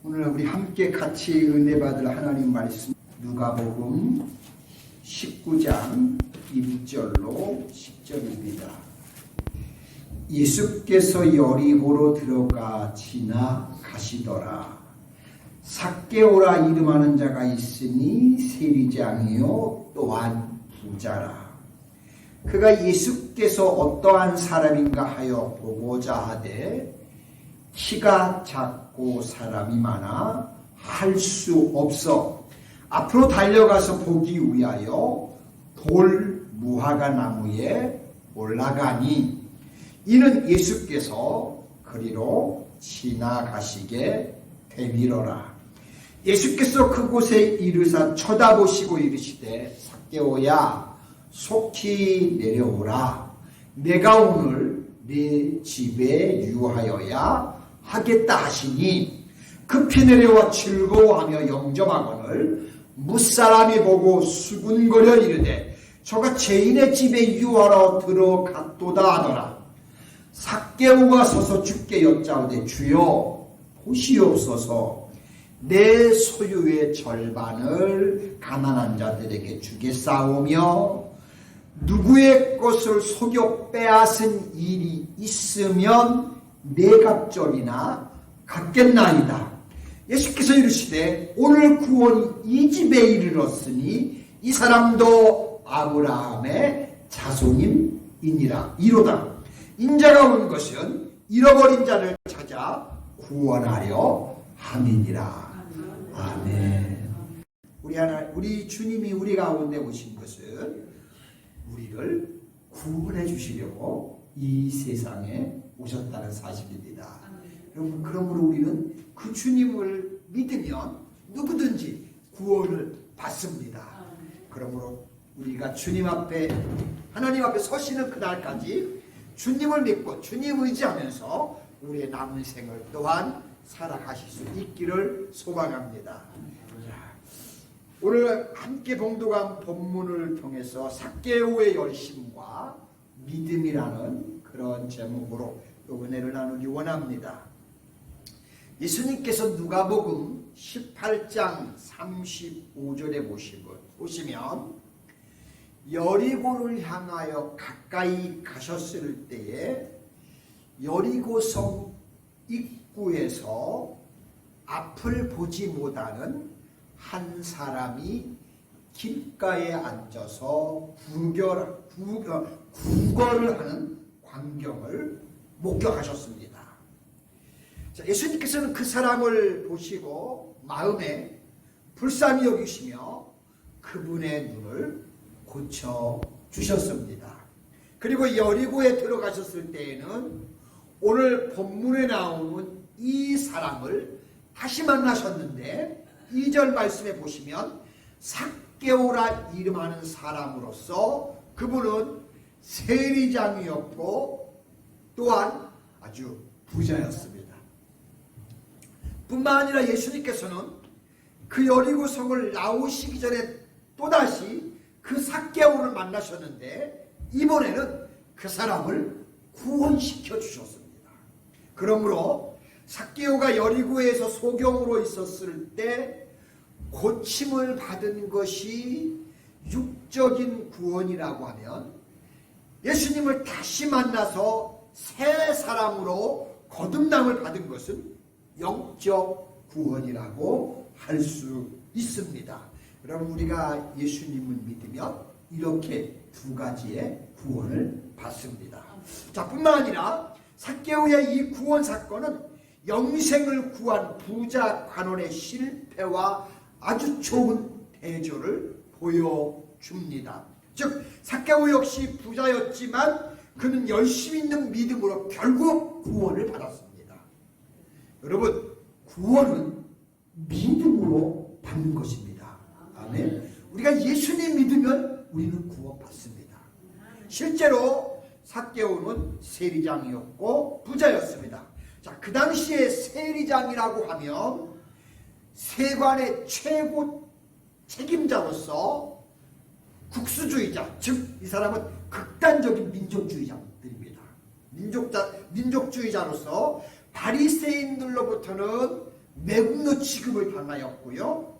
오늘 우리 함께 같이 은혜 받을 하나님 말씀 누가복음 19장 1절로 10절입니다. 예수께서 여리고로 들어가 지나가시더라. 삭개오라 이름하는 자가 있으니 세리장이요 또한 부자라. 그가 예수께서 어떠한 사람인가 하여 보고자 하되 키가 작고 사람이 많아 할 수 없어 앞으로 달려가서 보기 위하여 돌 무화과 나무에 올라가니 이는 예수께서 그리로 지나가시게 되밀어라. 예수께서 그곳에 이르사 쳐다보시고 이르시되 삭개오야 속히 내려오라. 내가 오늘 네 집에 유하여야 하겠다 하시니 급히 내려와 즐거워하며 영접하거늘 무사람이 보고 수군거려 이르되 저가 죄인의 집에 유하러 들어갔도다 하더라. 삭개오가 서서 주께 여짜오되 주여 보시옵소서 내 소유의 절반을 가난한 자들에게 주겠사오며 누구의 것을 속여 빼앗은 일이 있으면 네 갑절이나 갚겠나이다. 예수께서 이르시되 오늘 구원이 이 집에 이르렀으니 이 사람도 아브라함의 자손임이니라. 이로다 인자가 온 것은 잃어버린 자를 찾아 구원하려 함이니라. 아멘. 우리 주님이 우리 가운데 오신 것은 우리를 구원해 주시려고 이 세상에 오셨다는 사실입니다. 여러분, 그러므로 우리는 그 주님을 믿으면 누구든지 구원을 받습니다. 그러므로 우리가 주님 앞에 하나님 앞에 서시는 그날까지 주님을 믿고 주님 의지하면서 우리의 남은 생을 또한 살아가실 수 있기를 소망합니다. 오늘 함께 봉독한 본문을 통해서 삭개오의 열심과 믿음이라는 그런 제목으로 은혜를 나누기 원합니다. 예수님께서 누가복음 18장 35절에 보시면 여리고를 향하여 가까이 가셨을 때에 여리고성 입구에서 앞을 보지 못하는 한 사람이 길가에 앉아서 구걸을 하는 광경을 목격하셨습니다. 자, 예수님께서는 그 사람을 보시고 마음에 불쌍히 여기시며 그분의 눈을 고쳐주셨습니다. 그리고 여리고에 들어가셨을 때에는 오늘 본문에 나오는 이 사람을 다시 만나셨는데 2절 말씀에 보시면 삭개오라 이름하는 사람으로서 그분은 세리장이었고 또한 아주 부자였습니다. 뿐만 아니라 예수님께서는 그 여리고성을 나오시기 전에 또다시 그 삭개오를 만나셨는데 이번에는 그 사람을 구원시켜 주셨습니다. 그러므로 삭개오가 여리고에서 소경으로 있었을 때 고침을 받은 것이 육적인 구원이라고 하면 예수님을 다시 만나서 새 사람으로 거듭남을 받은 것은 영적 구원이라고 할 수 있습니다. 여러분, 우리가 예수님을 믿으면 이렇게 두 가지의 구원을 받습니다. 자, 뿐만 아니라 삭개오의 이 구원 사건은 영생을 구한 부자 관원의 실패와 아주 좋은 대조를 보여줍니다. 즉 삭개오 역시 부자였지만 그는 열심히 있는 믿음으로 결국 구원을 받았습니다. 여러분, 구원은 믿음으로 받는 것입니다. 아멘. 우리가 예수님 믿으면 우리는 구원받습니다. 실제로 삭개오는 세리장이었고 부자였습니다. 자, 그 당시에 세리장이라고 하면 세관의 최고 책임자로서 국수주의자, 즉 이 사람은 극단적인 민족주의자들입니다. 민족주의자로서 바리새인들로부터는 매국노 취급을 당하였고요.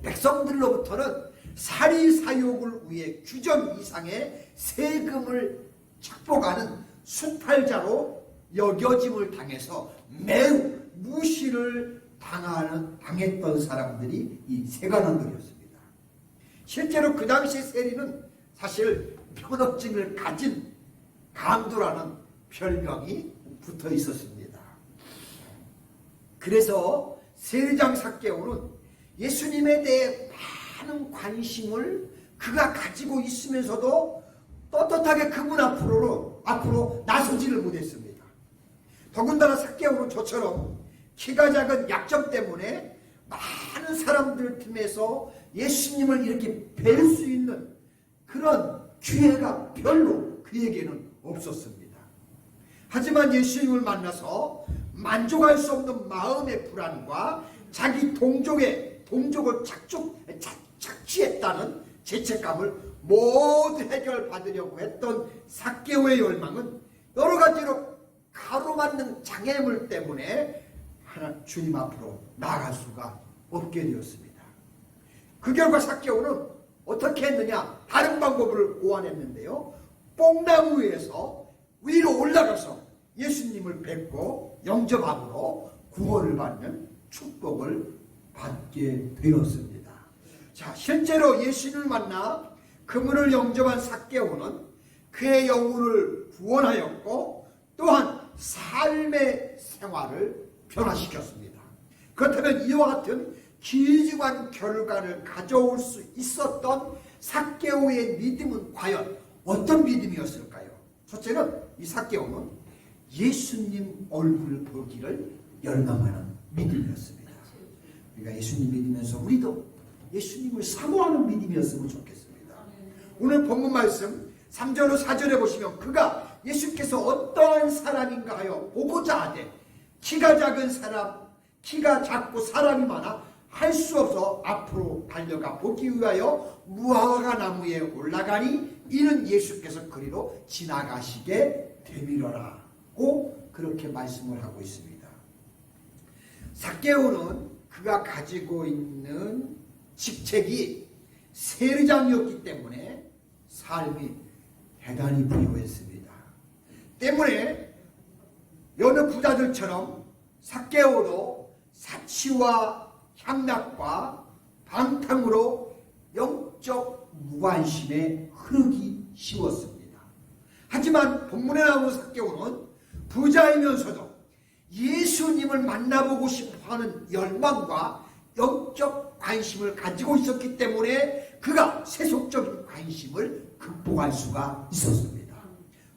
백성들로부터는 사리사욕을 위해 규정 이상의 세금을 착복하는 수탈자로 여겨짐을 당해서 매우 무시를 당했던 사람들이 이 세관원들이었습니다. 실제로 그 당시 세리는 사실 면허증을 가진 강도라는 별명이 붙어 있었습니다. 그래서 세리장 삭개오는 예수님에 대해 많은 관심을 그가 가지고 있으면서도 떳떳하게 그분 앞으로 나서지를 못했습니다. 더군다나 삭개오는 저처럼 키가 작은 약점 때문에 많은 사람들 틈에서 예수님을 이렇게 뵐 수 있는 그런 기회가 별로 그에게는 없었습니다. 하지만 예수님을 만나서 만족할 수 없는 마음의 불안과 자기 동족을 착취했다는 죄책감을 모두 해결받으려고 했던 삭개오의 열망은 여러 가지로 가로막는 장애물 때문에 주님 앞으로 나아갈 수가 없게 되었습니다. 그 결과 삭개오는 어떻게 했느냐? 다른 방법을 고안했는데요. 뽕나무 위에서 위로 올라가서 예수님을 뵙고 영접함으로 구원을 받는 축복을 받게 되었습니다. 자, 실제로 예수님을 만나 그분을 영접한 삭개오는 그의 영혼을 구원하였고 또한 삶의 생활을 변화시켰습니다. 그렇다면 이와 같은 귀중한 결과를 가져올 수 있었던 삭개오의 믿음은 과연 어떤 믿음이었을까요? 첫째는 이 삭개오는 예수님 얼굴 보기를 열망하는 믿음이었습니다. 우리가 예수님 믿으면서 우리도 예수님을 사모하는 믿음이었으면 좋겠습니다. 오늘 본문 말씀 3절로 4절에 보시면 그가 예수께서 어떠한 사람인가 하여 보고자 하되 키가 작은 사람, 키가 작고 사람이 많아 할 수 없어 앞으로 달려가 보기 위하여 무화과 나무에 올라가니 이는 예수께서 그리로 지나가시게 되밀어라고 그렇게 말씀을 하고 있습니다. 삭개오는 그가 가지고 있는 직책이 세리장이었기 때문에 삶이 대단히 부유했습니다. 때문에 여느 부자들처럼 삭개오도 사치와 향락과 방탕으로 영적 무관심에 흐르기 쉬웠습니다. 하지만 본문에 나오는 삭개오는 부자이면서도 예수님을 만나보고 싶어하는 열망과 영적 관심을 가지고 있었기 때문에 그가 세속적인 관심을 극복할 수가 있었습니다.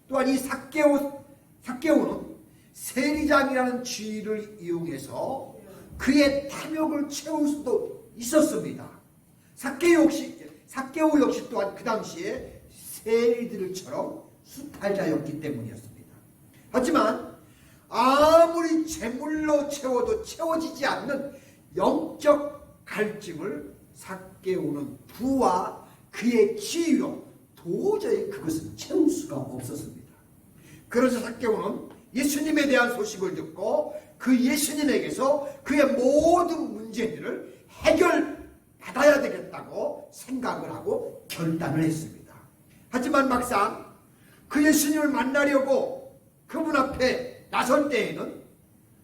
또한 이 삭개오는 세리장이라는 지위를 이용해서 그의 탐욕을 채울 수도 있었습니다. 삭개오 역시 또한 그 당시에 세리들처럼 수탈자였기 때문이었습니다. 하지만 아무리 재물로 채워도 채워지지 않는 영적 갈증을 삭개오는 부와 그의 지위로 도저히 그것을 채울 수가 없었습니다. 그래서 삭개오는 예수님에 대한 소식을 듣고 그 예수님에게서 그의 모든 문제들을 해결받아야 되겠다고 생각을 하고 결단을 했습니다. 하지만 막상 그 예수님을 만나려고 그분 앞에 나설 때에는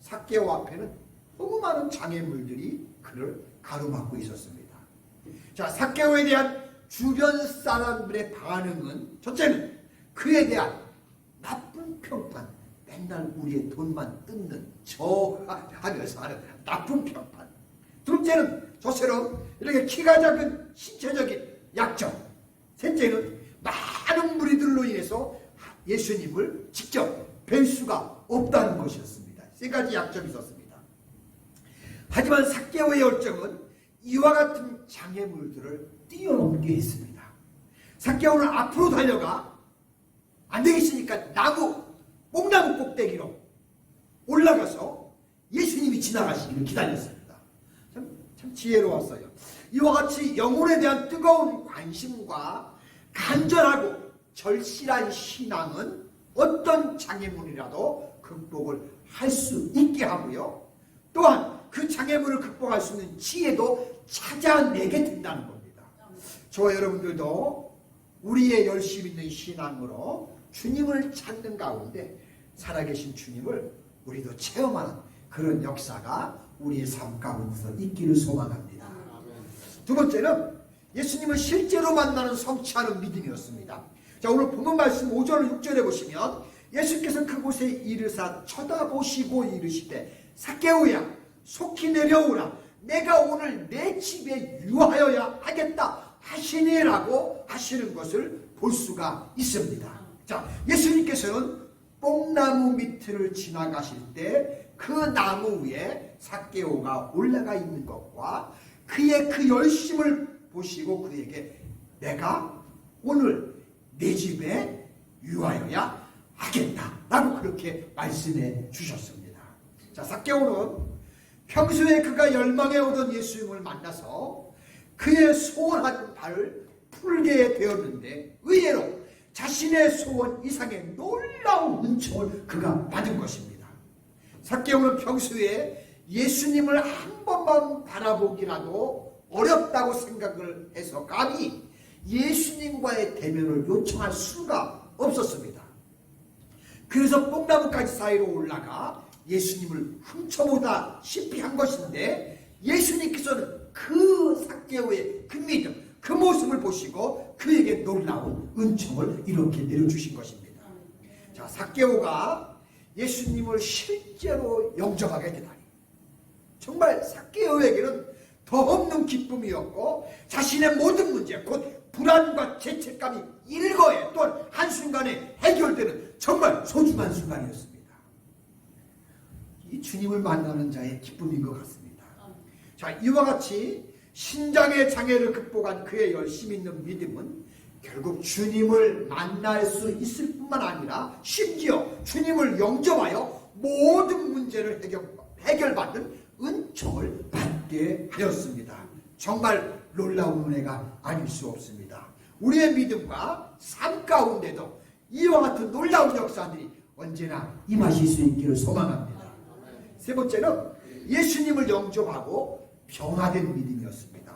삭개오 앞에는 너무 많은 장애물들이 그를 가로막고 있었습니다. 자, 삭개오에 대한 주변 사람들의 반응은 첫째는 그에 대한 나쁜 평판, 맨날 우리의 돈만 뜯는 하면서 하는 나쁜 평판. 둘째는 저처럼 이렇게 키가 작은 신체적인 약점. 셋째는 많은 무리들로 인해서 예수님을 직접 뵐 수가 없다는 것이었습니다. 세 가지 약점이 있었습니다. 하지만 삭개오의 열정은 이와 같은 장애물들을 뛰어넘게 했습니다. 삭개오는 앞으로 달려가 안 되겠으니까 뽕나무 꼭대기로 올라가서 예수님이 지나가시기를 기다렸습니다. 참 지혜로웠어요. 이와 같이 영혼에 대한 뜨거운 관심과 간절하고 절실한 신앙은 어떤 장애물이라도 극복을 할 수 있게 하고요. 또한 그 장애물을 극복할 수 있는 지혜도 찾아내게 된다는 겁니다. 저와 여러분들도 우리의 열심 있는 신앙으로 주님을 찾는 가운데 살아계신 주님을 우리도 체험하는 그런 역사가 우리의 삶 가운데서 있기를 소망합니다. 두 번째는 예수님을 실제로 만나는 성취하는 믿음이었습니다. 자, 오늘 본문 말씀 5절 6절에 보시면 예수께서 그곳에 이르사 쳐다보시고 이르시되 삭개오야 속히 내려오라 내가 오늘 내 집에 유하여야 하겠다 하시니라고 하시는 것을 볼 수가 있습니다. 자, 예수님께서는 뽕나무 밑을 지나가실 때 그 나무 위에 삭개오가 올라가 있는 것과 그의 그 열심을 보시고 그에게 내가 오늘 내 집에 유하여야 하겠다 라고 그렇게 말씀해 주셨습니다. 자, 삭개오는 평소에 그가 열망해 오던 예수님을 만나서 그의 소원한 바를 풀게 되었는데 의외로 자신의 소원 이상의 놀라운 은총을 그가 받은 것입니다. 삭개오는 평소에 예수님을 한 번만 바라보기라도 어렵다고 생각을 해서 감히 예수님과의 대면을 요청할 수가 없었습니다. 그래서 뽕나무까지 사이로 올라가 예수님을 훔쳐보다시피 한 것인데 예수님께서는 그 삭개오의 그 믿음, 그 모습을 보시고 그에게 놀라운 은총을 이렇게 내려주신 것입니다. 자, 삭개오가 예수님을 실제로 영접하게 되다니 정말 삭개오에게는 더 없는 기쁨이었고 자신의 모든 문제 곧 불안과 죄책감이 일거에 또한 한순간에 해결되는 정말 소중한 순간이었습니다. 이 주님을 만나는 자의 기쁨인 것 같습니다. 자, 이와 같이 신장의 장애를 극복한 그의 열심 있는 믿음은 결국 주님을 만날 수 있을 뿐만 아니라 심지어 주님을 영접하여 모든 문제를 해결받는 은총을 받게 하였습니다. 정말 놀라운 은혜가 아닐 수 없습니다. 우리의 믿음과 삶 가운데도 이와 같은 놀라운 역사들이 언제나 임하실 수 있기를 소망합니다. 세 번째는 예수님을 영접하고 변화된 믿음이었습니다.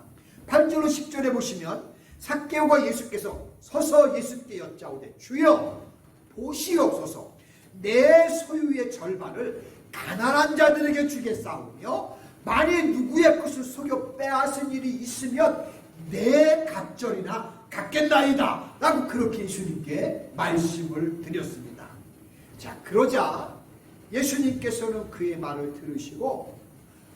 8절로 10절에 보시면 삭개오가 예수께서 서서 예수께 여짜오되 주여 보시옵소서 내 소유의 절반을 가난한 자들에게 주겠사오며 만일 누구의 것을 속여 빼앗은 일이 있으면 내 갑절이나 갚겠나이다 라고 그렇게 예수님께 말씀을 드렸습니다. 자, 그러자 예수님께서는 그의 말을 들으시고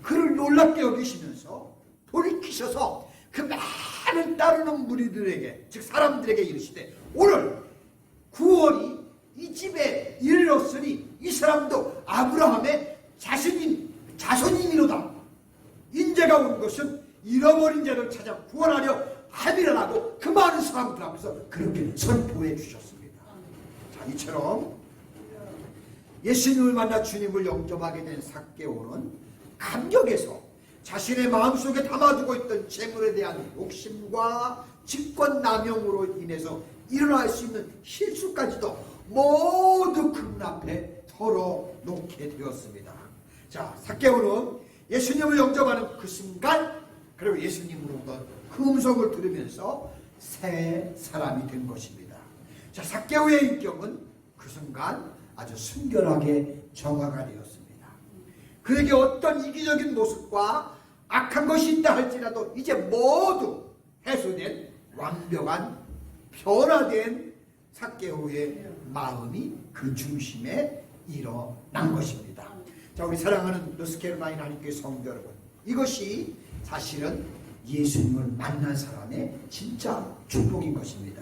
그를 놀랍게 여기시면서 돌이키셔서 그 많은 따르는 무리들에게 즉 사람들에게 이르시되 오늘 구원이 이 집에 이르렀으니 이 사람도 아브라함의 자손이미로다. 인자가 온 것은 잃어버린 자를 찾아 구원하려 함이라고 그 많은 사람들 앞에서 그렇게 선포해 주셨습니다. 자, 이처럼 예수님을 만나 주님을 영접하게 된 삭개오는 감격에서 자신의 마음속에 담아두고 있던 재물에 대한 욕심과 직권남용으로 인해서 일어날 수 있는 실수까지도 모두 그분 앞에 털어놓게 되었습니다. 자, 삭개오는 예수님을 영접하는 그 순간 그리고 예수님으로부터 그 음성을 들으면서 새 사람이 된 것입니다. 자, 삭개오의 인격은 그 순간 아주 순결하게 정화가 되었습니다. 그에게 어떤 이기적인 모습과 악한 것이 있다 할지라도 이제 모두 해소된 완벽한 변화된 삭개오의 마음이 그 중심에 일어난 것입니다. 자, 우리 사랑하는 노스캐롤라이나 하나님교회 성도 여러분, 이것이 사실은 예수님을 만난 사람의 진짜 축복인 것입니다.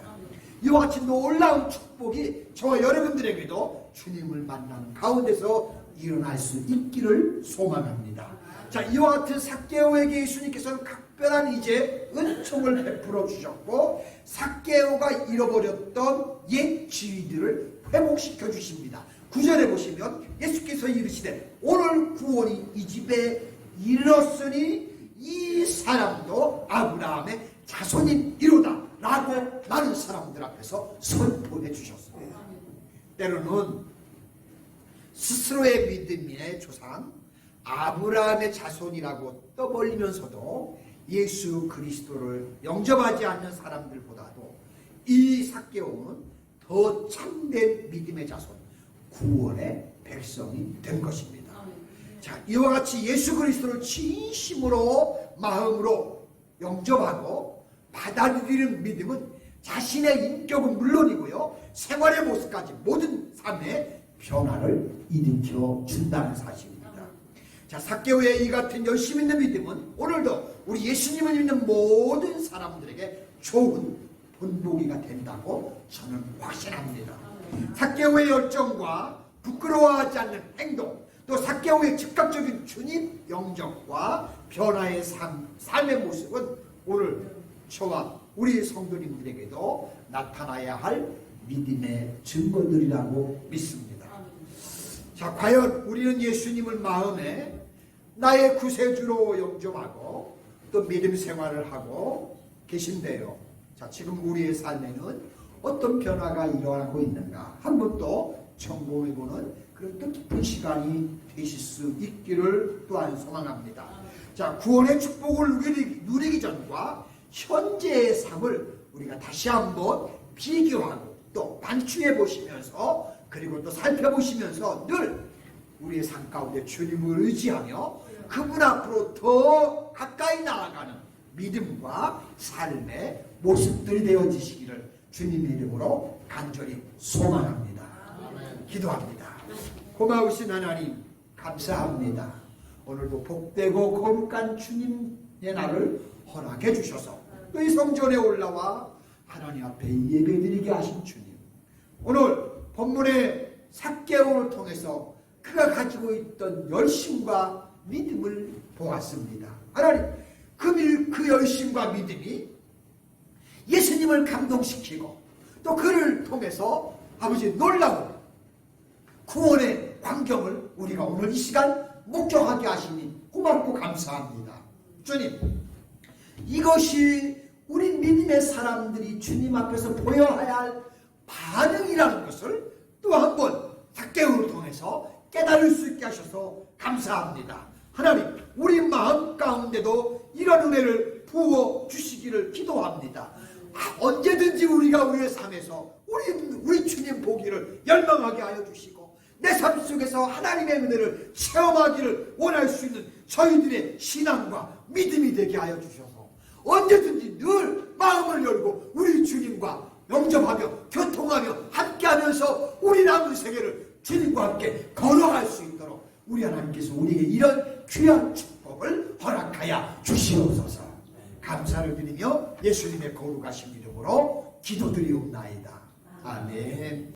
이와 같이 놀라운 축복이 저와 여러분들에게도 주님을 만나는 가운데서 일어날 수 있기를 소망합니다. 자, 이와 같은 삭개오에게 예수님께서는 각별한 이제 은총을 베풀어 주셨고 삭개오가 잃어버렸던 옛 지위들을 회복시켜 주십니다. 9절에 보시면 예수께서 이르시되 오늘 구원이 이 집에 이르렀으니 이 사람도 아브라함의 자손이로다 라고 많은 사람들 앞에서 선포해 주셨습니다. 때로는 스스로의 믿음의 조상 아브라함의 자손이라고 떠벌리면서도 예수 그리스도를 영접하지 않는 사람들보다도 이 삭개오는 더 참된 믿음의 자손, 구원의 백성이 된 것입니다. 자, 이와 같이 예수 그리스도를 진심으로 마음으로 영접하고 받아들이는 믿음은 자신의 인격은 물론이고요, 생활의 모습까지 모든 삶의 변화를 일으켜 준다는 사실입니다. 자, 삭개오의 이 같은 열심 있는 믿음은 오늘도 우리 예수님을 믿는 모든 사람들에게 좋은 본보기가 된다고 저는 확신합니다. 삭개오의 열정과 부끄러워하지 않는 행동, 또 삭개오의 즉각적인 주님 영접과 변화의 삶의 모습은 오늘 저와 우리 성도님들에게도 나타나야 할 믿음의 증거들이라고 믿습니다. 자, 과연 우리는 예수님을 마음에 나의 구세주로 영접하고 또 믿음 생활을 하고 계신데요. 자, 지금 우리의 삶에는 어떤 변화가 일어나고 있는가 한번 또 점검해보는 그런 뜻깊은 시간이 되실 수 있기를 또한 소망합니다. 자, 구원의 축복을 누리기 전과 현재의 삶을 우리가 다시 한번 비교하고 또 반추해 보시면서, 그리고 또 살펴보시면서 늘 우리의 삶 가운데 주님을 의지하며 그분 앞으로 더 가까이 나아가는 믿음과 삶의 모습들이 되어지시기를 주님의 이름으로 간절히 소망합니다. 기도합니다. 고마우신 하나님, 감사합니다. 오늘도 복되고 거룩한 주님의 날을 허락해 주셔서 또 이 성전에 올라와 하나님 앞에 예배드리게 하신 주님, 오늘 본문의 삭개오를 통해서 그가 가지고 있던 열심과 믿음을 보았습니다. 하나님, 그 열심과 믿음이 예수님을 감동시키고 또 그를 통해서 아버지 놀라운 구원의 광경을 우리가 오늘 이 시간 목격하게 하시니 고맙고 감사합니다. 주님, 이것이 우리 믿음의 사람들이 주님 앞에서 보여야 할 반응이라는 것을 또 한번 삭개오를 통해서 깨달을 수 있게 하셔서 감사합니다. 하나님, 우리 마음 가운데도 이런 은혜를 부어 주시기를 기도합니다. 언제든지 우리가 우리의 삶에서 우리 주님 보기를 열망하게 하여 주시고 내 삶 속에서 하나님의 은혜를 체험하기를 원할 수 있는 저희들의 신앙과 믿음이 되게 하여 주셔서 언제든지 늘 마음을 열고 우리 주님과 영접하며 교통하며 함께하면서 우리 남은 세계를 주님과 함께 걸어갈 수 있도록 우리 하나님께서 우리에게 이런 귀한 축복을 허락하여 주시옵소서. 감사를 드리며 예수님의 거룩하신 이름으로 기도드리옵나이다. 아멘.